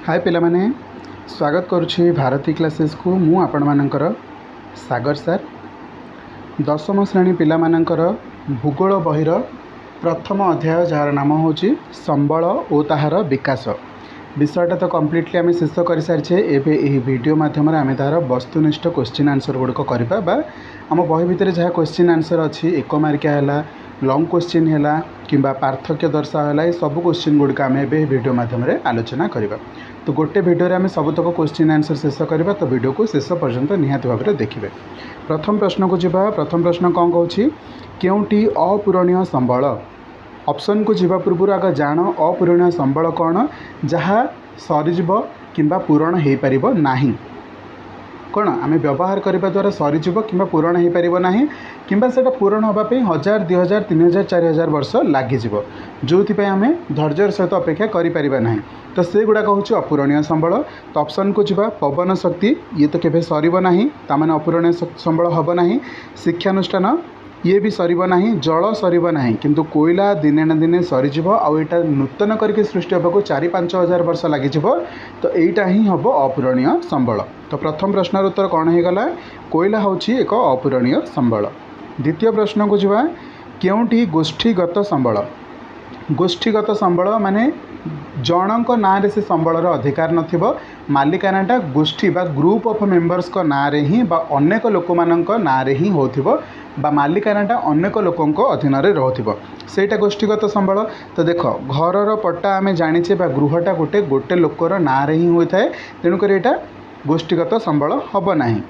हाय पिला माने स्वागत करुछि भारती क्लासेस को मु आपण मानकर सागर सर दशम श्रेणी पिला मानकर भूगोल बहिर प्रथम अध्याय जार नाम होची संबल और ताहार विकास विषयटा तो कम्प्लीटली आम शेष कर सारी एवं यही वीडियो माध्यम आम तार वस्तुनिष्ठ क्वेश्चन आंसर गुड़िक करवा आम बही भितर जहाँ क्वेश्चन आंसर अच्छी एक मार्किया है लंग क्वेश्चन है कि पार्थक्य दर्शाला ये सब क्वेश्चन गुड़िक आम वीडियो माध्यम आलोचना करवा। तो गोटे वीडियो आम सबतक क्वेश्चन आंसर शेष करवा। तो वीडियो को शेष पर्यंत निहाती भाव में देखिए। प्रथम प्रश्न को जीवा। प्रथम प्रश्न कौन कहूँ केउटी अपूरणीय संबल ऑप्शन को जीवा पूर्व आग जान अपूरणीय संबल कौन जहाँ सरीजीव किंबा पूरण हो पार नहीं कौन आम व्यवहार करने द्वारा सरीजीव कि पूरण हो पार नहीं कि पूरण होगापी 1000 2000 3000 4000 वर्ष लगिज जो आम धैर्यर सहित अपेक्षा करें तो से गुड़ाक हूँ अपूरणीय संबल। तो ऑप्शन को जीवा पवन शक्ति ये तो केवे सरना ताने अपूरणीय संबल हम ना। शिक्षानुष्ठान ये भी सरब ना। जल सरब ना किंतु कोयला दिने ना दिने सरीज आईटा नूतन करके सृष्टि होगा 4-5 हजार वर्ष लगिज तो यहीटा ही हम अपूरणीय संबल। तो प्रथम प्रश्न उत्तर कौन होगा कोयला हूँ एक अपूरणीय संबल। द्वितीय प्रश्न को जीवा केउटी गोष्ठीगत संबल गोष्ठीगत संबल माने जनक नाँ से संबलर अधिकार नथिबो मालिकानाटा गोष्ठी बा ग्रुप ऑफ मेंबर्स को नाँ रे ही बा अनेक लोक मानक नाँ रे ही होथिबो बा मालिकानाटा अनेक लोकंक अधीन रे रहथिबो सेटा गोष्ठीगत संबल। तो देख घरर पट्टा आमे जानिछे बा गृहटा गोटे गोटे लोकर नाँ रे ही होइथाय तेणुक एटा गोष्ठीगत संबल हब नाही।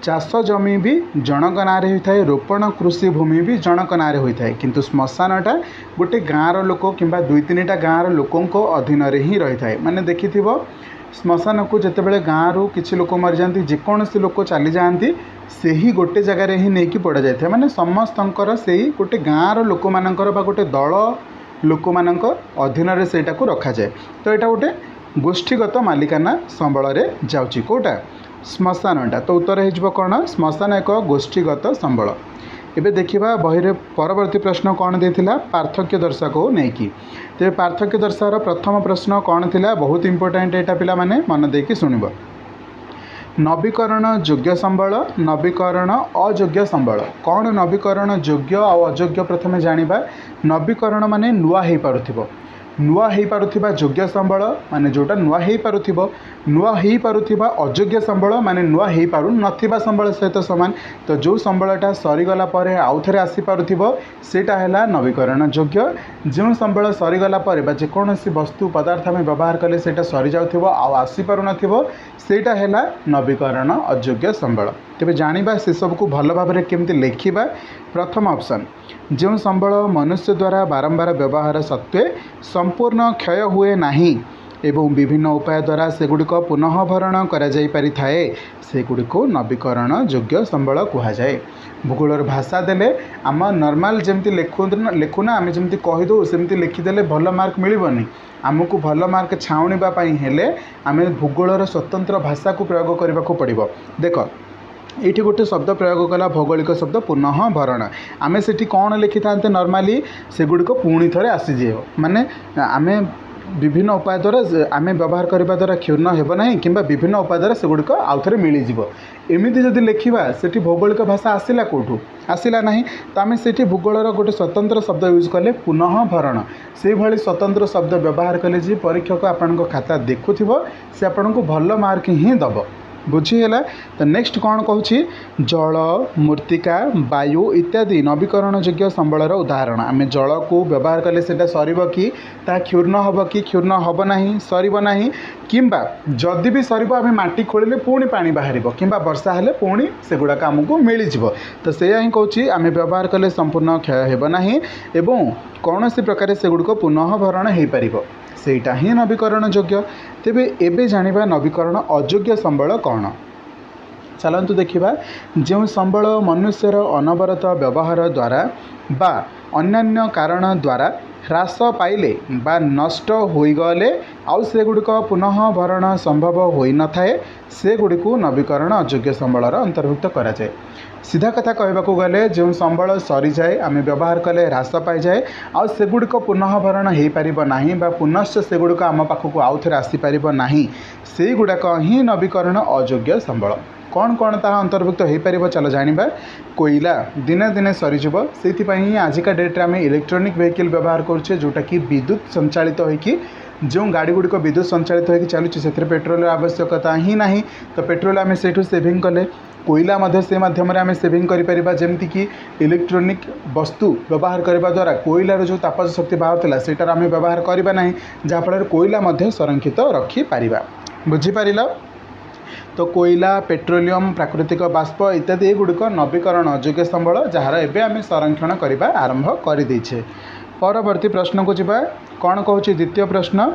चाष जमी भी जनक नाँ होता है रोपण कृषि भूमि भी जनक नाँ होता है किंतु श्मशानटा गोटे गाँवर लोक कि 2-3टा गाँवर लोकों अधीन ही रही है। माने देखि श्मशान को जितेबाला गाँव किसी लोक मरी जाती जेकोसी लोक चली जाती से ही गोटे जगार ही नहीं पड़ा जाए माने समस्तंकर से ही गोटे गाँवर लोक मानकर बा गोटे दल लोक मानक अधीन सेटा को रखा जाए। तो यहाँ गोटे गोष्ठीगत मालिकाना संबल जाऊँगी कौटा श्मशानटा। तो उत्तर हो कौन श्मशान एक गोष्ठीगत संबल। एबे देखिबा बहिरे परवर्ती प्रश्न कौन देथिला पार्थक्य दर्शा को नहीं तेज पार्थक्य दर्शार प्रथम प्रश्न कौन थिला बहुत इंपोर्टेंट एटा पिला माने मन देकी सुनिबो। नवीकरण योग्य संबल नवीकरण अयोग्य संबल कौन नवीकरण योग्य और अयोग्य प्रथमे जानिबा। नवीकरण माने नुआ हो पारुथिबो नुआ हो पारुथिबा योग्य संबल माने जोटा नुआ हो पारुथिबो नुआ हो पारुथिबा अयोग्य संबल माने नुआ हो पारु नथिबा संबल सहित समान। तो जो संबलटा सरीगला परे आउ थरे आसी पारुथिबो सेटा हैला नवीकरण योग्य। जो संबल सरीगला परे बा जेकोसी वस्तु पदार्थ में व्यवहार कले सेटा सरी जाउथिबो आ आसी पारु नथिबो सेटा हैला नवीकरण अयोग्य संबल। तेबे जानिबा से सब को भल भाबरे केमति लेखिबा। प्रथम ऑप्शन जो संबल मनुष्य द्वारा बारंबार व्यवहार सत्वे संपूर्ण क्षय हुए नहीं एवं विभिन्न उपाय द्वारा सेगुड़िक पुनः भरण करा जाई पारि थाए सेगुड़िक नवीकरण योग्य संबल कहा जाए। भूगोलर भाषा देले आम नॉर्मल जमती लेखुना आम जमती कहीदे सेमती लिखिदेले भल मार्क मिलबनी आमको भल मार्क छाउणीबा पई हेले आम भूगोलर स्वतंत्र भाषा को प्रयोग करने को पड़ो। देख ये गोटे शब्द प्रयोग कला भौगोलिक शब्द पुनः भरण आम से कौन लिखि था नॉर्मली सेगुड़िक पुणी थे आसीजे माने आम विभिन्न उपाय द्वारा आम व्यवहार करने द्वारा क्षुण्ण होना कि विभिन्न उपाय द्वारा सेगुड़िक आउ थे मिलଯିव एमती जदि लिखा से भौगोलिक भाषा आसला कौटू आसला ना। तो आम से भूगोलर गोटे स्वतंत्र शब्द यूज कले पुनः भरण से भाई स्वतंत्र शब्द व्यवहार कले जी परीक्षक आपण खाता देखुव से आपन को भल मार्क ही दब बुझीगला। तो नेक्स्ट कौन कहूँ जल मृत्तिका वायु इत्यादि नवीकरण योग्य संबलर उदाहरण आम जल को व्यवहार कले सेटा सरब कि क्षुण्ण हम कि क्षुण्ण हम ना सरब ना किंबा जदि भी सरब आम माटी खोलिले पुणी पानी बाहर कि वर्षा हेले पुणी सेगुड़ाक आमको मिलଯିव। तो से ही कहूँ आम व्यवहार कले संपूर्ण क्षय होब ना एवं कौन सी प्रकार सेगुड़िक पुनः भरण हो पार सेटा ही नवीकरण योग्य। तेबे एबे जानिबा नवीकरण अयोग्य संबल कौन चलतु देखिबा। जो संबल मनुष्यर अनवरत व्यवहार द्वारा बा अन्यान्य कारण द्वारा ह्रास पाइले बा नष्ट होइगले आउ सेगुड़िक पुनः भरण संभव होई न थाए सेगुड़ी नवीकरण अयोग्य संबलर अंतर्भुक्त कराए। सीधा कथा कहबाक गले जो संबल सरी जाए आम व्यवहार कले ह्रास पाई जाए आउ सेगुड़िक पुनः भरण हो पार ना बा पुनश्च सेगुड़िक आम पाखक आउ थे आसीपार ना से गुड़ाक ही नवीकरण अयोग्य संबल। कौन कौन ता अंतर्भुक्त हो पार चलो जाना। कोईला दिने दिने सरीज से आजिका डेट्रे आम इलेक्ट्रोनिक वेहिकल व्यवहार करुचे जोटा कि विद्युत संचालित होगी जो गाड़ी गुड़िक विद्युत संचालित होगी चलुचे से पेट्रोल आवश्यकता ही ना तो पेट्रोल आम से सेविंग कले कोईला से माध्यम आम सेविंग करमती कि इलेक्ट्रोनिक वस्तु व्यवहार करने द्वारा कोईलार जो तापज शक्ति बाहर सेटार आम व्यवहार करना ना जहाँफल कोईला संरक्षित रखिपर। बुझीपार तो कोईला पेट्रोलियम प्राकृतिक बाष्प इत्यादि गुड़िक नवीकरण अयोग्य संबल जार एवं आम संरक्षण करने आरंभ करदेचे। परवर्ती प्रश्न को जीवा कौन कहूँ द्वितीय प्रश्न।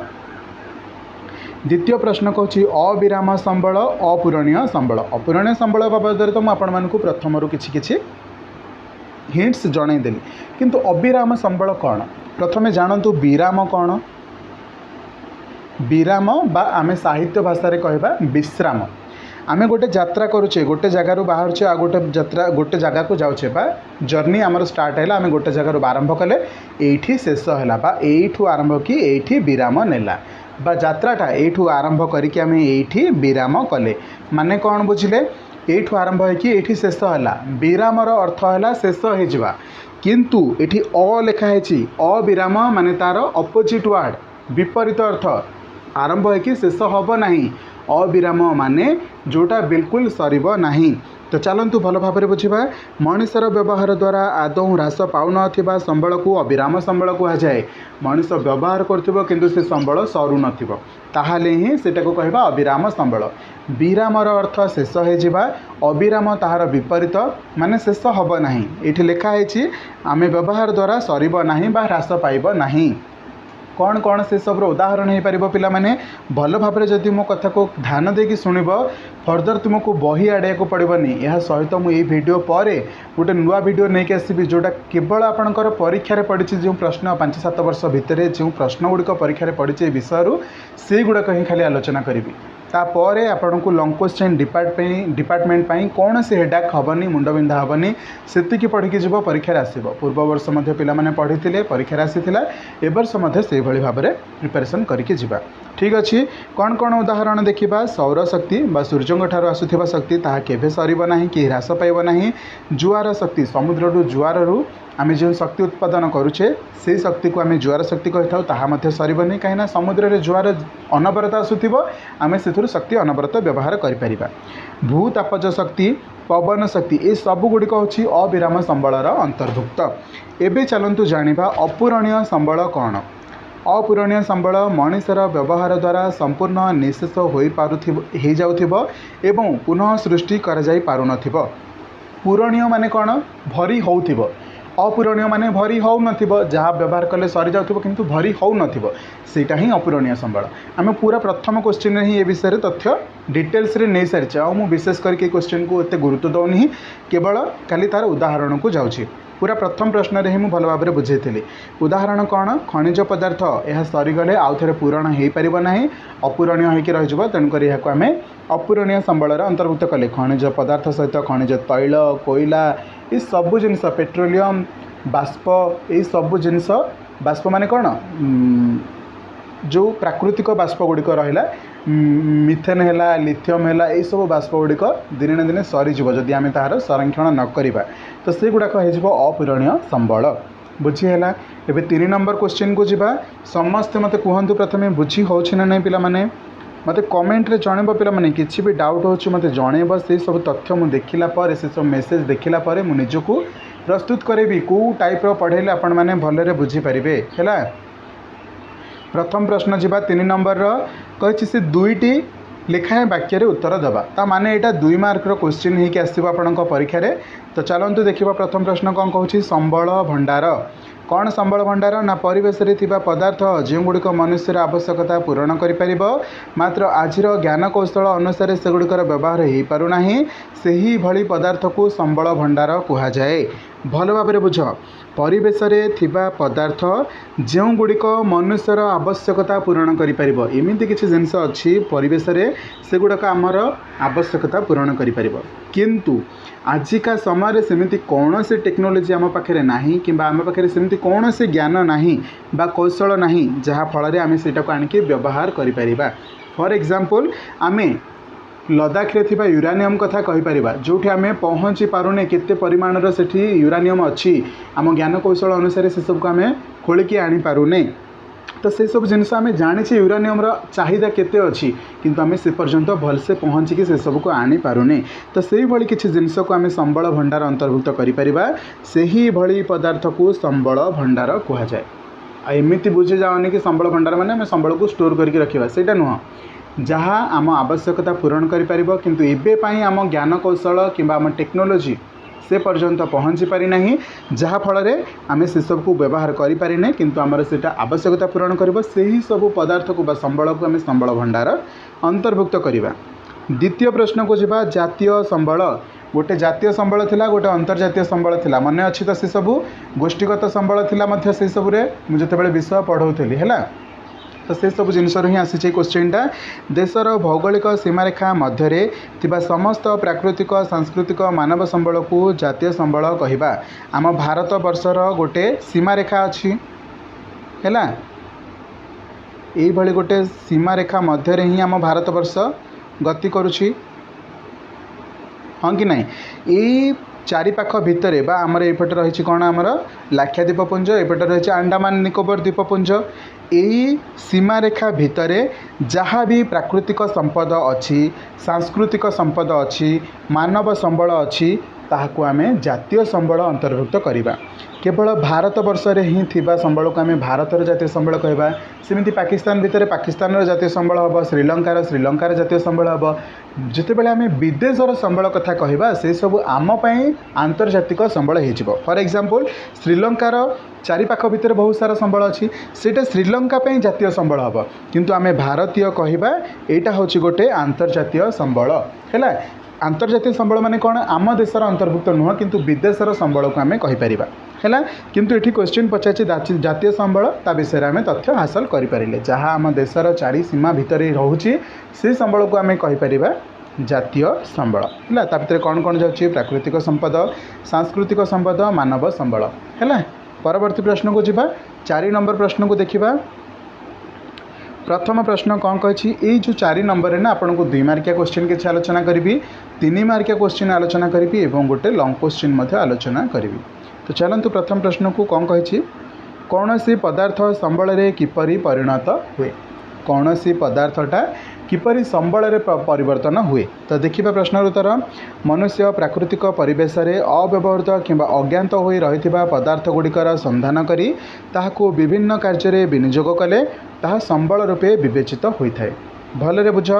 द्वितीय प्रश्न कहूँ अविराम संबल अपूरणीय संबल। अपूरणीय संबल बाबद तो मुझे प्रथम किसी हिंट्स जनईदेली किंतु अविराम संबल कौन प्रथमे जानतु। विराम कौन विराम बा आमे साहित्य भाषा कहवा विश्राम। आमे गोटे यात्रा करुचे गोटे जगार बाहर आ गोटे जगह को जाऊे बा जर्नी आमर स्टार्ट है आम गोटे जगार आरंभ कले ये शेष है बा यू आरंभ कि ये विराम नेला बा यात्राटा यू आरंभ करके आम ये विराम कले माने कौन बुझिले यू आरंभ है कि ये शेष है विरामर अर्थ है शेष हो किंतु ये अ लिखाई अविराम माने तार अपोजिट वर्ड विपरीत अर्थ आरंभ है कि शेष हम ना अविराम माने जोटा बिल्कुल सरीब नहीं। तो चलतु भल भाव बुझा मनुष्यर व्यवहार द्वारा आदौ ह्रास पाऊन संबल को अविराम संबल कहुए। मनुष्य व्यवहार कर से संबल सरू नाले ही सेटा को कहवा अविराम संबल। विरामर अर्थ शेष हो अविराम ताहार विपरीत माने शेष हम ना ये लिखाई आम व्यवहार द्वारा सरीब ना ह्रास पाइब नहीं। कौन कौन से सब उदाहरण हो पार पिला माने भल भाव जदि मो कथा को ध्यान देकी शुणब फर्दर तुमको बही आड़े को पड़ोनी। यह सहित मुझे वीडियो पर गोटे नुआ वीडियो नहीं आसबि जोटा केवल आपणकर परीक्षार पड़ी जो प्रश्न 5-7 वर्ष भितर जो प्रश्न गुड़िक परीक्षार पड़ी विषय से गुड़ाक ही खाली आलोचना करी तापर आपण को लंग क्वेश्चन डिपार्टमेंट कौन से हेडाक हेनी मुंड बिंधा हेनी से पढ़ी जीव परीक्षार आसब। पूर्व वर्ष पे पढ़ी परीक्षार आसाला ए वर्ष से भाव में प्रिपेरेसन करके जीवा। ठीक अच्छे कौन कौन उदाहरण देखा सौर शक्ति बा सूर्य ठार आसुवा शक्ति ताहा केभे सरीब नाही कि ह्रास पाइब नाही। जुआर शक्ति समुद्र जुआर आम जो शक्ति उत्पादन करुचे से शक्ति को आम जुआर शक्ति कही था सरीबनी कहीं समुद्र जुआर अनबरत आसुव आम से शक्ति अनबरत व्यवहार करिपरिबा। भूतापज शक्ति पवन शक्ति ये सब गुड़िक हूँ अविराम संबलर अंतर्भुक्त। एबे चलतु जानिबा अपूरणीय संबल कौन। अपूरणीय संबल मनुष्यर व्यवहार द्वारा संपूर्ण निशेष हो जाउथिबो एवं पुनः सृष्टि करा जाई पारुनथिबो। पूरणीय माने कौन भरी होउथिबो अपूरणीय माने भरी हो नथिबो जहाँ व्यवहार कले सरी जाउथिबो किंतु भरी हो नथिबो सेटा ही अपूरणीय संबल। आम पूरा प्रथम क्वेश्चन ही ए विषय तथ्य डिटेल्स रे नहीं सारी आ विशेष करके क्वेश्चन को एते गुरुत्व दौनी केवल खाली तार उदाहरण को जाउछि। पूरा प्रथम प्रश्न रे ही मु भल भाव में बुझेइथिली। उदाहरण कौन खनिज पदार्थ यह सरीगले आउ थे पूरण हो पार ना अपूरणीय होकर रही तेणुक यहाँ आम अपूरणीय संबलर अंतर्भुक्त कले। खनिज पदार्थ सहित खनिज तैल कोईला ये सबू जिनस पेट्रोलियम बाष्प ये सबू जिनस बाष्प माने कौन जो प्राकृतिक बाष्प गुड़िक रहा मिथेन है लिथियम है यही सब बाष्प गुड़िक दिने ना दिने सरीज जदि आम तार संरक्षण न करवा तो से गुड़ाक हो अपूरणीय संबल। बुझीगला। एबे 3 नंबर क्वेश्चन को जीवा समस्ते मते कहतु प्रथमे बुझी हो ना नहीं पिला माने मते कमेंट रे जणेब पिला माने किछि भी डाउट हो मते जणेब से सब तथ्य मु देखिला पर से सब मेसेज देखिला पर मु निजको प्रस्तुत करेबी को टाइप रो पढ़ेले आपण माने भलरे बुझी परिबे हैला। प्रथम प्रश्न जीवा 3 नंबर कहि से दुईटी लिखाए वाक्य रे उत्तर दबा ता माने एटा 2 मार्क रो क्वेश्चन ही के आसीबो आपनक परीक्षा रे। तो चलंतु देखिबा प्रथम प्रश्न कोन कहूछि संबल भंडार। कौन संबल भंडार ना परिवेश रे थिबा पदार्थ जो गुड़िक मनुष्यर आवश्यकता पूरण करिपरिबो मात्र आजिर ज्ञान कौशल अनुसार से गुड़िकर व्यवहार हो पारु नाही सेही भली पदार्थ को संबल भंडार कहुए। भल भाव बुझ परिवेश थिबा पदार्थ जो गुड़िक मनुष्यर आवश्यकता पूरण करिपरिबो एमिति किछि जिनिस अछि परिवेश से गुड़ाक आमर आवश्यकता पूरण करिपरिबो किंतु आजिका समय सेमिति कौन से टेक्नोलोजी आम पाखे नाही किंबा आम पाखे सेमिति कौन से ज्ञान नाही बा कौशल नाही जहा फल आम सेटा को आनिके व्यवहार करिपरिबा। फॉर एग्जांपल आमे लद्दाख रे थिबा यूरानियम कथा कहीपर जोठी आम पहुँची पारुने केते परिमाणर सेठी यूरानियम अच्छी आम ज्ञान कौशल अनुसार से सबको आम खोलिकी आनी पारुने तो से सब जिनस आम जाने यूरानियम चाहिदा केते अच्छी किंतु आम से पर्यंत भलसे पहुँचिकी से सबको आनी पारुने तो से भली किछि जिनस को आम संबल भंडार अंतर्भुक्त करिपरिबा सेही भली पदार्थ को संबल भंडार कहा जाए। एमिति बुझी जाओनी कि संबल भंडार माने आम संबल को स्टोर करके रखिबा सेटा नुह जहाँ आम आवश्यकता पूरण करिपरिबो किंतु एबे पाई आम ज्ञान कौशल किंबा आम टेक्नोलोजी से पर्यंत पहुँची पारि नाही जहाँ फल आम से सब को व्यवहार करें किंतु आमर सेटा आवश्यकता पूरण करिबो सेही सब पदार्थ को बा संबल को आम संबल भंडार अंतर्भुक्त करिबा। द्वितीय प्रश्न को जिबा जातीय संबल गोटे जातीय संबल थिला गोटे अंतर्जातीय संबल थिला मने अच्छी तो से सब गोष्ठीगत संबल थिला मध्य से सब रे मु जतेबेले विषय पढ़ौथली हैला तो से सब जिनस ही आसी क्वेश्चनटा देशर भौगोलिक सीमारेखा मध्य थिबा समस्त प्राकृतिक सांस्कृतिक मानव संबल को जातीय संबल कहिबा। आम भारत वर्षर गोटे सीमारेखा अच्छी हैला एई भली गोटे सीमारेखा मध्य ही आम भारत वर्ष गति करुछि हाँ कि नहीं यही चारिपाख भितर बा आमर एपटे रही कौन आमर लाक्षा द्वीपपुंज एपटे रही अंडमान निकोबर द्वीपपुंज यही सीमारेखा भितर जहाँ भी प्राकृतिक संपद अच्छी सांस्कृतिक संपद अच्छी मानव संबल अच्छी ताहाकु आमे जातीय संबल अंतर्भुक्त करिबा। केवल भारत वर्ष रे ही थिबा संबल को आमे भारतर जातीय संबल कहबा सेमिति पाकिस्तान भितर पाकिस्तान जातीय संबल हम श्रीलंकार जातीय संबल हम जितेबाला आमे विदेशर संबल कथा कहबा से सब आम पई आंतर्जातिक संबल हेजिबो। फॉर एग्जांपल श्रीलंकार चारिपाख भितर बहुत सारा संबल अच्छी सेटा श्रीलंका पई जातीय संबल हम किंतु आमे भारतीय कहबा एटा होछि गोटे आंतर्जातीय संबल हैला। आंतर्जातीय संबल माने कौन आम देशर अंतर्भुक्त नुह किंतु विदेशर संबल को आमे कहिपरिबा हैला किंतु एठी क्वेश्चन पचाछि जातीय संबल ता विषय आमे तथ्य हासिल करिपारिले जहाँ आम देशर चारि सीमा भितर रहुछि से संबल को आमे कहिपरिबा जातीय संबल हैला। ता भितर कौन कौन जाउछि प्राकृतिक संपद सांस्कृतिक संपद मानव संबल हैला। परवर्ती प्रश्न को जिबा 4 नंबर प्रश्न को देखिबा। प्रथम प्रश्न कौन कही ये जो 4 नंबर है ना आपन को 2 मार्किया क्वेश्चन के आलोचना करी 3 मार्किया क्वेश्चन आलोचना करी और गोटे लॉन्ग क्वेश्चन आलोचना करी। तो चलतु प्रथम प्रश्न को कौन कही कौन सी पदार्थ संबल रे किपरि परिणत हुए कौन सी पदार्थटा किपरि संबल रे परिवर्तन हुए। तो देखिबा प्रश्नर उत्तर मनुष्य प्राकृतिक परिवेश रे अव्यवहृत किंबा अज्ञात होई रहिथिबा पदार्थ गुड़िकर संधान करी ताहाको विभिन्न कार्य विनियोग कले ताहा संबल रूपे विवेचित होइथाय। भलरे बुझ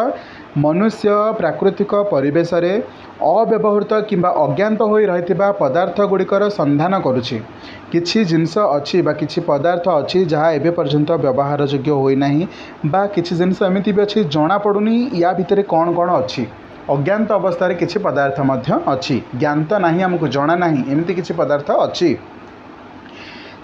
मनुष्य प्राकृतिक परिवेश रे अव्यवहृत किंबा अज्ञात होई रहिथिबा पदार्थ गुड़िकर संधान करुछि। किछि जिनस अछि बा किछि पदार्थ अछि जहाँ एबे पर्यंत व्यवहार योग्य होई नाही बा किछि जिनस एमिति भी अछि जणा पडुनी या भितरे कौन कौन अछि अज्ञात अवस्था रे किछि पदार्थ मध्य अछि ज्ञात नाही हमको जणा नाही एमिति किछि पदार्थ अछि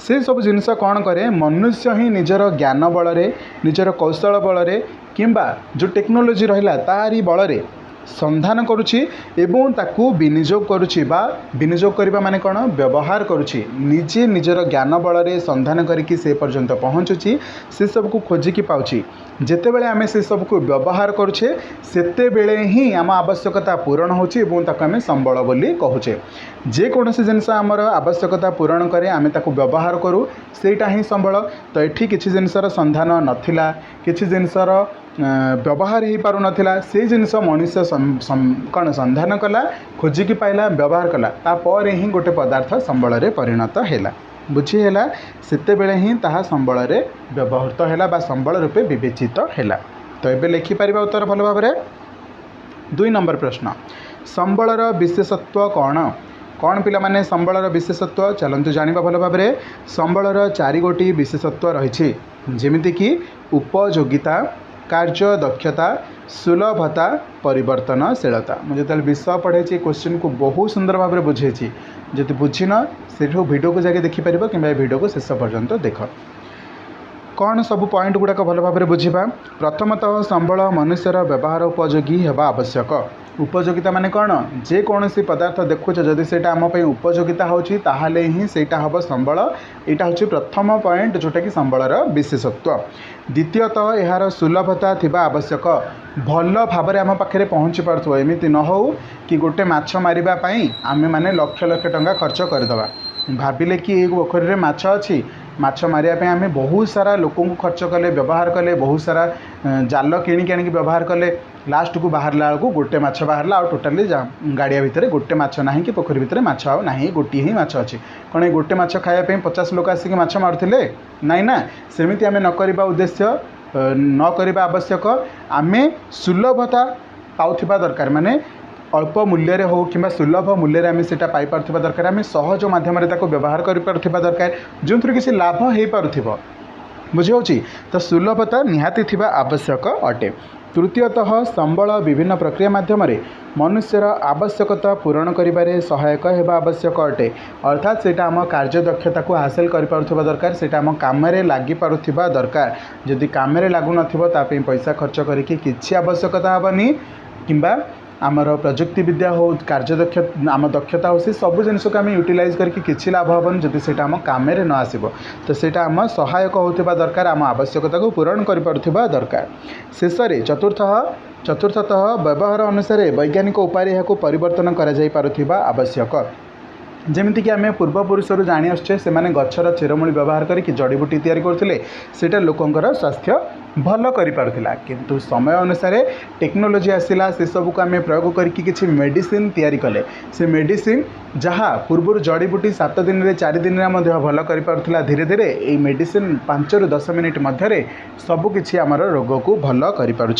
से सब जिनस कौन करे मनुष्य ही निजर ज्ञान बल निजर कौशल बल किंबा जो टेक्नोलोजी रहिला तारी बल संधान करुछि एवं ताकू विनियोग करुछि बा विनियोग करबा माने कोन व्यवहार करुछि निजे निजर ज्ञान बल संधान करिकि से पर्यंत पहुँचुछि से सब को खोजिकी पाउछि। जेते बेले आमे से सब को व्यवहार करुछे सेते बेले ही आम आवश्यकता पूरण होछि एवं ताकू आमे संबल बोली कहूछे। जे कोनोसी जिनस आमर आवश्यकता पूरण करे आमे ताकू व्यवहार करू सेटा ही संबल। तो एठी किछि जिनसर संधान नथिला किछि जिनसर व्यवहार हो पार नाला से जिनस मनुष्य कौन संधान कला खोजिकी पाइला व्यवहार कला तापर ही गोटे पदार्थ संबल रे परिणत हैला बुझी हैला सेते बेले ही ताहा संबल रे व्यवहृत हैला बा संबल रूपे विवेचित हैला। तो एबे लिखि परिबा उत्तर भल भाव रे 2 नंबर प्रश्न संबलर विशेषत्व कौन कौन पिला माने संबलर विशेषत्व चलंतु जानिबा भल भाव रे। संबलर 4 गोटी विशेषत्व रही जेमिति कि उपयोगिता कार्य दक्षता सुलभता परिवर्तनशीलता। मुझे जो विषय पढ़े क्वेश्चन को बहुत सुंदर भाव में बुझे जब बुझीन से वीडियो को जाके देखिपर कि वीडियो को शेष पर्यंत देख कौन सब पॉइंट गुड़ाक भल भाव में बुझा। प्रथमतः संबल मनुष्यर व्यवहार उपयोगी होगा आवश्यक। उपयोगिता माने कौन जेकोसी पदार्थ देखुच जदि से आम उपयोगिता होची ताहाले ही सेटा हम संबल। यहाँ हूँ प्रथम पॉइंट जोटा कि संबलर विशेषत्व। द्वितीयतः यार सुलभता थिबा आवश्यक। भल भाव में आम पाखे पहुँची पार्थो एमती न हो कि गोटे माछ मारिबापी आम मैंने लक्ष लक्ष टंका खर्च करदे भाविले कि ये पोखरी में माछ अच्छी माछ मारियापी आम बहुत सारा लोक खर्च कले व्यवहार कले बहुत सारा जाल किणिक आनिक व्यवहार कले लास्ट को बाहर बेलू गोटे माछ बाहर आ टोटाली गाड़िया भितर गोटे माछ ना कि पोखरी भितर माछ आ ना गोटे ही माछ अच्छी कौन ये गोटे माछ खायापी 50 लोक आसिक माछ मारुले नाई ना सेमती आम न करवा उद्देश्य न करवा आवश्यक। आम सुलभता पाउथिबा दरकार माने अल्प मूल्य हो कि सुलभ मूल्य आम से पाइपा दरकार आम सहज मध्यम व्यवहार कर दरकार जो किसी लाभ हो पार बुझे तो सुलभता निहाती थिबा आवश्यक अटे। तृतीयतः संबल विभिन्न प्रक्रिया माध्यम मनुष्यर आवश्यकता पूरण करिबारे सहायक होगा आवश्यक अटे। अर्थात से आम कार्य दक्षता को हासिल कर दरकार से आम काम लगी पारुथिबा दरकार। जदि काम लागू न पैसा खर्च करके किसी आवश्यकता हेनी किंबा आमर प्रजुक्ति विद्या हो कार्य दक्षता आम दक्षता हो से सब जिन को आम यूटिलाइज करके किसी लाभ हेनी जदि से आम काम न आसब तो सेटा आम सहायक होता दरकार आम आवश्यकता को पूरण कर दरकार। शेष चतुर्थतः व्यवहार अनुसार वैज्ञानिक उपाय यहाँ परिवर्तन कर आवश्यक। जमीक आम पूर्वपुरुषर जाणी आसचे से गचर चेरमूली व्यवहार करके जड़ीबूटी तैयारी करते सेटा लोकंर स्वास्थ्य भल करा किंतु समय अनुसार टेक्नोलोजी आसला से सब को आम प्रयोग करके किसी मेडिसिन तैयारी कले से मेडिसिन जहाँ पूर्व जड़ीबूटी 7 दिन 4 दिन में भल कर धीरे धीरे ये मेडिसिन 5 ରୁ 10 मिनिट मध्य सबकि आमर रोग को भल कर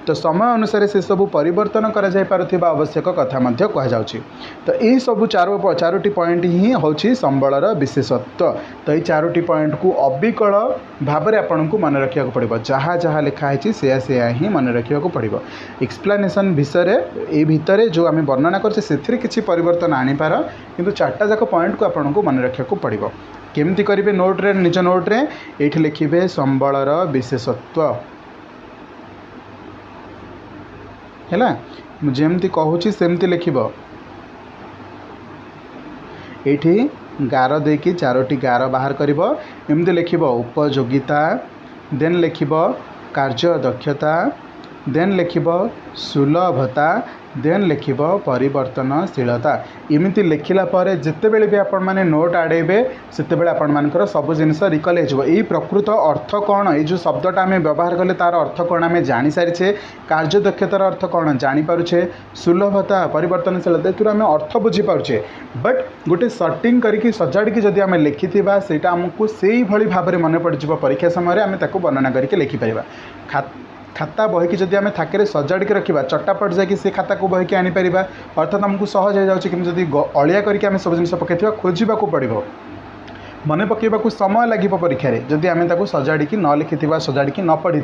तो समय अनुसार से सब परिवर्तन कर आवश्यक कथा कहुच्छी। तो यही सब चारोटी पॉइंट ही हूँ संबलर विशेषत्व। तो ये चारोटी पॉइंट को अविकल भाव में आपन को मन रखा पड़ो जहाँ जहाँ लिखाई से ही मन रखा पड़ो। एक्सप्लेनेशन विषय ये भितर जो आम वर्णना करते किसी परिवर्तन आनीपार किंतु 4टा जाक पॉइंट को आपन को मन रखा पड़ो। केमती करेंगे नोट्रे निज नोट्रे ये लिखे संबलर विशेषत्व है जमती कहूँ सेमती लिख ये गार देकी 4टी गार बाहर कर एमती लिख उपयोगिता देन लिख कार्य दक्षता देन लिख सुलभता देन लिख परिवर्तनशीलता। इमिति लिखला जिते बड़े भी आपण मैंने नोट आड़ेबे सेते बेले आपण मानकर सब जिनस रिकल हो प्रकृत अर्थ कौन ये जो शब्दटा आम व्यवहार कले तार अर्थ कौन आम जानी सारी कार्य दक्षतार अर्थ कौन जानीपे सुलभता परिवर्तनशीलता ये आम अर्थ बुझीपारे बट गोटे सर्टिंग करके सजाड़ी जदि आम लिखि से आमको से भाई भाव में मन पड़ परीक्षा समय आम वर्णना करके लिखिपर। खाता बही की जदि आम थाके सजाड़ी रखा चटापट जाकि से खाता को बही आनीपर अर्थात आमको सहज हो जाए कि जदि अलिया करके आम सब जिन पकड़ खोजा पड़ो मन पकड़ा समय लगे परीक्षा जदि आम सजाड़ी न लिखि सजाड़ी न पढ़ी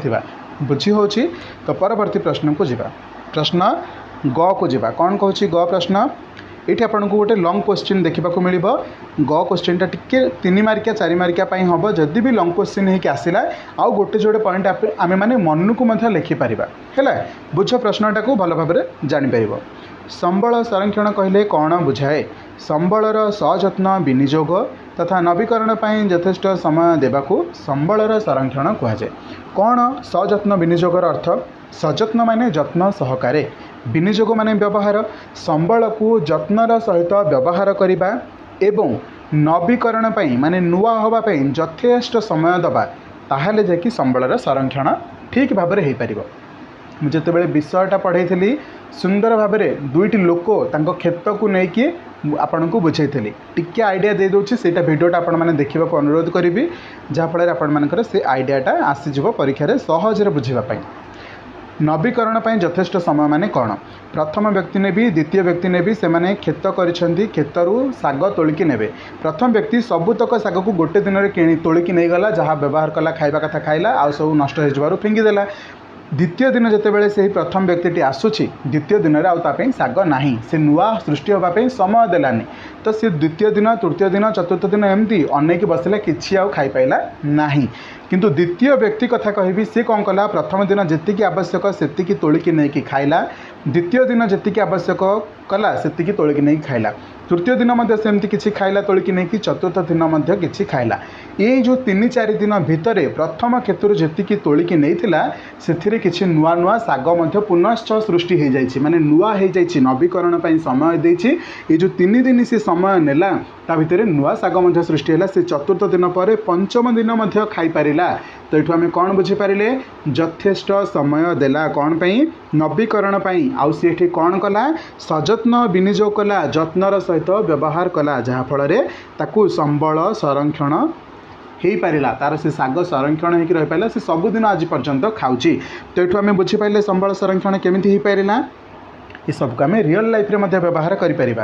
बुझी हो। तो परवर्ती प्रश्न को जीवा प्रश्न ग को जीवा कौन कहूँ ग प्रश्न ये आपको गोटे लंग क्वेश्चन देखा मिल ग क्वेश्चनटा टिके 3 मार्किया 4 मार्किया हम जदि भी लंग क्वेश्चन होकर आसला आउ गोटे जोड़े पॉइंट आम मैंने मन को लिखिपर है बुझ प्रश्नटा को भल भाव में जापर। संबल संरक्षण कहले कौन बुझाए संबलर सजत्न विनियोग तथा नवीकरण पर यथेष्ट समय देवाकू संबलर संरक्षण कहुए। कौन सजत्न विनियोगर अर्थ सजत्न माने जत्न सहकारे विनियोग माने व्यवहार संबल को जत्नर सहित व्यवहार करने एवं नवीकरण पर माने नुआ होगापी यथेष्ट समय दबा ताहले जाकि संबलर संरक्षण ठीक भाव में हो पार। मुझे जिते विषयटा पढ़ाई सुंदर भाव में 2टी लोक क्षेत को लेकिन आपण को बुझे टिके आइडिया दे दूँ से भिडटा आपण मैंने देखा अनुरोध करी जहाँफल आपण से आइडियाटा आसीज परीक्षा सहज बुझापी। नवीकरण पर यथेष्ट समय माने कौन प्रथम व्यक्ति ने भी द्वितीय व्यक्ति ने भी से खेत करू शाग तोलिकी ने प्रथम व्यक्ति सबुतक शाग को गोटे दिन में तोलिकी नहीं गला जहाँ व्यवहार कला खाइबा कथा खाइला आ सब नष्ट हो फिंगिदेला द्वितीय दिन जितेबाला से प्रथम व्यक्ति आसूची द्वितीय दिन में आउे शाग ना से नुआ सृष्टि हाँपाई समय देलानी तो सी द्वितीय दिन तृतीय दिन चतुर्थ दिन एमती अनेक बसला कि खाईपाला ना किंतु द्वितीय व्यक्ति कथा कहि सी कौन कला प्रथम दिन जी आवश्यक से तोलिकी नहीं खाइला द्वितीय दिन जी आवश्यक कला से तोलिकी नहीं खाइला तृतीय दिन सेमती किसी खाइला तोलिकी नहीं चतुर्थ दिन किसी खाइला ये जो 3-4 दिन भितर प्रथम क्षेत्र जी तोलिकी नहीं से किसी नुआ नुआ शाग पुनश्च सृष्टि हो जाए माने नुआ हो जाए नवीकरण पर समय देती ये जो 3 दिन से समय नेला ता भितर नुआ शाग सृष्टि है से चतुर्थ दिन पर पंचम दिन खाई पारिला तो ये आम कौन बुझीपारे यथेष्ट समय देला कौन पाई नवीकरण आउ सी कौन कला सजत्न विनियोग कला जत्नर सहित व्यवहार कला जहाँफल ताकू संबल संरक्षण हो पारा तार से शाग संरक्षण होकर रही पारा से सबुदिन आज पर्यंत खाऊँगी तो ये आम बुझीपारे संबल संरक्षण केमी हो पारा ये सबको आम रियल लाइफ रे मध्य व्यवहार करें।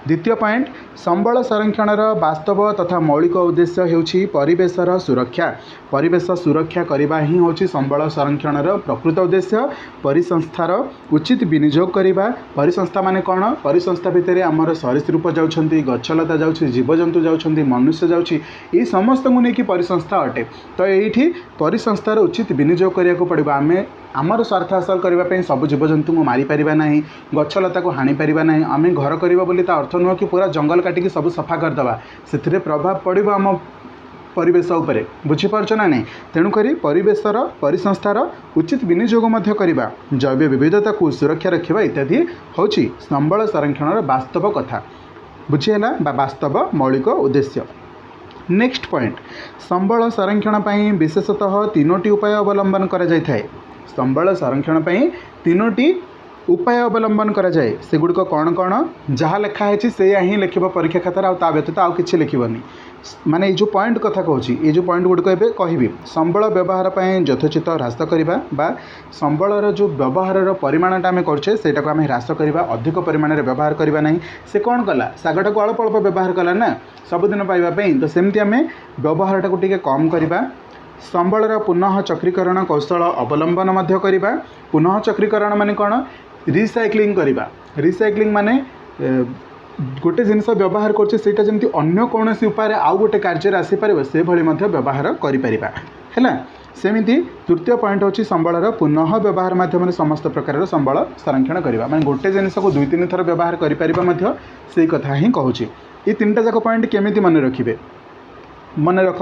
द्वितीय पॉइंट संबल संरक्षणर वास्तव तथा मौलिक उद्देश्य होउछि परिवेशर सुरक्षा परिवेश सुरक्षा करने ही हूँ संबल संरक्षणर प्रकृत उद्देश्य परिसंस्थार उचित विनियोग करने परिसंस्था माने कौन परिसंस्था भितर आमर सरीसृप जाउछंती गछलता जाउछि जीवजंतु जाउछंती मनुष्य जाउछि ये समस्त को लेकिन परिसंस्था अटे तो ये परिसंस्थार उचित विनियोग करने को पड़ो आम आमर स्वार्थ हासिल करने सब जीवजंतु को मारी पारिबा नहीं गछलता को हाणी पारिबा नहीं आम घर करवा बोली ता अर्थ नुह कि पूरा जंगल काटिकी सब सफा करदे से प्रभाव पड़ो आम परिवेश उपरे बुझीपारछ ना नहीं तेणुक परिवेशर परिसंस्थार उचित विनियोग करवा जैव विविधता को सुरक्षा रखा इत्यादि हूँ संबल संरक्षणर वास्तव कथा बुझीगला वास्तव मौलिक उद्देश्य। नेक्स्ट पॉइंट संबल संरक्षण पर विशेषतः 3टी उपाय अवलंबन करा जाय थाए संबल संरक्षण पर 3टी उपाय अवलंबन करा जाए सेगुड़िक कौन कौन जहाँ लिखाई से ही लिख परीक्षा खातार आ व्यतीत आउ कि लिखनी माने ये जो पॉइंट कथा कहूँ ये जो पॉइंट गुड़िक ए कहि संबल व्यवहार पर यथोचित ह्रास करवा संबलर जो व्यवहार परिमाणटा आम करछे आम ह्रास करवा अधिक परिमाण में व्यवहार करवा नहीं से कौन कला शागटा को अल्प अल्प व्यवहार कला ना सबुदिन पाइबापी तो सेमती आम व्यवहारटा को टिके कम करवा संबलर पुनः चक्रीकरण कौशल अवलंबन करवा पुनः चक्रीकरण माने कौन रिसाइक्लिंग करवा रिसाइक्लिंग माने गोटे जिनस व्यवहार करछे जमती अन्य कौन उपाय आउ गोटे कार्य आसीपर से भली व्यवहार करिपरिबा हैला सेमिति। तृतीय पॉइंट होची संबलर पुनः व्यवहार माध्यम समस्त प्रकार संबल संरक्षण करवा माने गोटे जिनस को 2-3 थर व्यवहार करिपरिबा से कथा ही कहूची। ये 3टा जाक पॉइंट केमिति मन रखिबे मन रख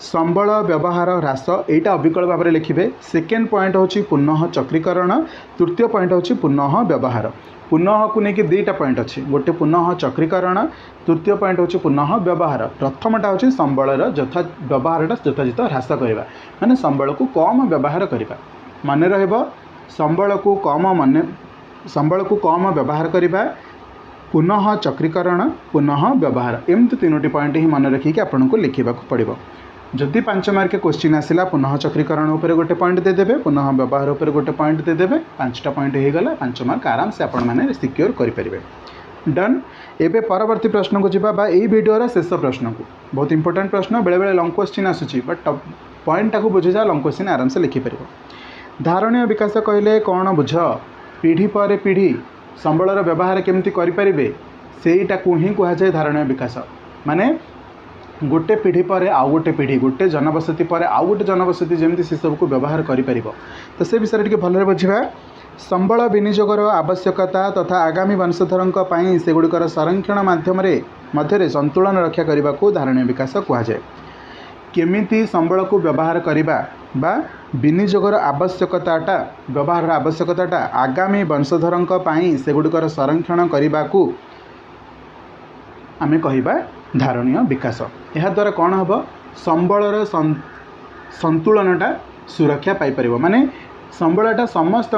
संबल व्यवहार ह्रास एटा अविकल भाव में लिखिए। सेकेंड पॉइंट होची पुनः चक्रीकरण तृतीय पॉइंट होची पुनः व्यवहार पुनः को लेकिन 2टा पॉइंट अच्छी गोटे पुनः चक्रीकरण तृतीय पॉइंट होची पुनः व्यवहार प्रथमटा होची संबलर यथा व्यवहारटा यथाचित ह्रास करवा माने संबल को कम व्यवहार करवा माने रहइबो संबल को कम व्यवहार करवा पुनः चक्रीकरण पुनः व्यवहार एमती 3टी पॉइंट ही मन रखिक आपन को लिखा पड़ो। जदि 5 मार्क क्वेश्चन आसला पुनः चक्रीकरण उपर गोटे पॉइंट देदेवे पुनः व्यवहार उपर गोटे पॉइंट देदेवे 5टा पॉइंट हो गला 5 मार्क आराम से आपण मैंने सिक्योर करेंगे। डन। एबे परवर्ती प्रश्न को जीवा यही वीडियोर शेष प्रश्न को बहुत इंपोर्टेंट प्रश्न बेले बेले लंग क्वेश्चन आसूची बट पॉइंटा को बुझी जा लंग क्वेश्चन आराम से लिखिपर। धारणीय विकास कहले कौन बुझ पीढ़ी पर पीढ़ी संबलर व्यवहार केमती करें सेटा को ही कहुए धारणीय विकास माने गोटे पीढ़ी पर आउ गोटे पीढ़ी गोटे जनबसती पर आउ गोटे जनबसती जमी से सब को व्यवहार कर तो से विषय टी भल बुझा। संबल विनियोगर आवश्यकता तथा आगामी वंशधर सेगुड़िकर संरक्षण मध्य संतुलन रक्षा करने को धारणीय विकास कहुए। केमिति संबल को व्यवहार करवा बा विनियोगर आवश्यकताटा व्यवहार आवश्यकताटा आगामी वंशधर सेगुड़िकर संरक्षण करने को आमे कहिबा धारणीय विकास। यह द्वारा कौन हम संबलर संतुलनटा सुरक्षा पाई परिबो माने संबलटा समस्त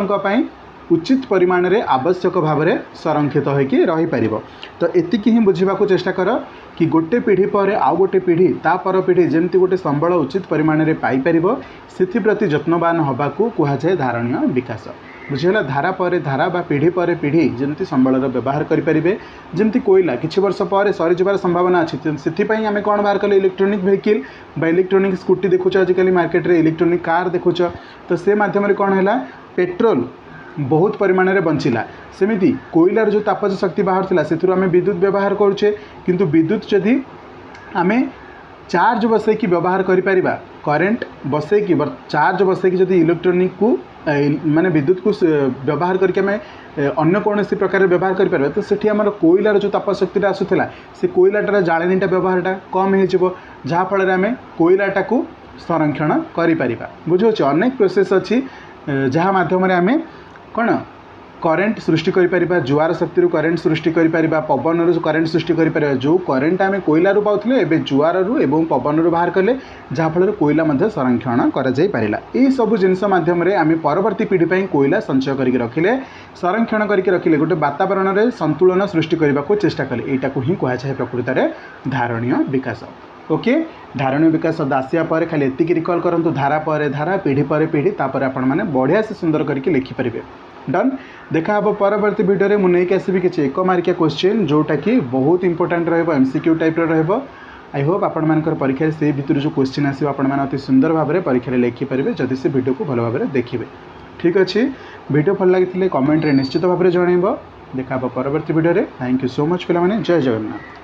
उचित परिमाण में आवश्यक भाव में संरक्षित होकर रही पार। तो एतिकी ही बुझा चेष्टा कर कि गोटे पीढ़ी पर आउ गोटे पीढ़ी तापर पीढ़ी जमती गोटे संबल उचित परिमाण में पाइपर से प्रति यत्नवान होगा कहुए धारणीय विकास। बुझीगला धारा पर धारा बा पीढ़ी पर पीढ़ी जमती संबलर व्यवहार करेंगे जमती कोईला किछि वर्ष पर सरीजार संभावना अच्छी से आम कौन बाहर कले इलेक्ट्रोनिक व्हीकल बा इलेक्ट्रोनिक स्कूटी देखुच आजिकल मार्केट रे इलेक्ट्रोनिक कार देखुच तो से मध्यम कौन है पेट्रोल बहुत परिमाण में बंचिला सेमिति कोयलार जो तापज शक्ति बाहर से आम विद्युत व्यवहार करुचे किंतु विद्युत जदि आम चार्ज बसैकी व्यवहार करें करेन्ट बसैकी चार्ज बसैकी जदि इलेक्ट्रोनिक को माने विद्युत को व्यवहार करके आम अन्य कौन प्रकार व्यवहार करें तो सेठी आमर कोयलार जो तापशक्ति आसूला से कोयलाटार जाणेनीटा व्यवहारटा कम हो जहाँफल आम कोयलाटा को संरक्षण करें बुझे अनेक प्रोसेस अच्छी जहाँ मध्यम आम कौन करेन्ट सृष्टि करें जुआर शक्ति करेन्ट सृष्टि करें पवन करेन्ट सृष्टि करें जो करेन्ट आम कोयलू पाते एवं जुआर एवं पवन बाहर कले जहाँफल कोयला संरक्षण करा यही सब जिनस मध्यम आम परवर्ती पीढ़ी कोयला संचय करके रखिले संरक्षण करके रखिले गोटे वातावरण में संतुलन सृष्टि करने को चेष्टा कले यहाँ को ही कहुए प्रकृत में धारणीय विकास। ओके धारणीय विकास शब्द आसिया पर खाली एतिक रिकल करूँ धारा पर धारा पीढ़ी पर पीढ़ी तापर आपण मैंने बढ़िया से सुंदर करके लिखिपारे। डन देखा हम परवर्ती वीडियो में मुझे आसबि कि एक मार्किया क्वेश्चन जोटा कि बहुत इंपोर्टेंट एमसीक्यू टाइप रो आई होप आपण मानकर परीक्षा से भितर जो क्वेश्चन आसो आपण मैंने अति सुंदर भाव में परीक्षा लिखिपारे जदि से वीडियो को भल भाव में देखिए। ठीक अच्छे वीडियो भल लगी कमेंट रे निश्चित भाव में जनइब। देखा परवर्ती video. Thank you so much पे जय जगन्नाथ।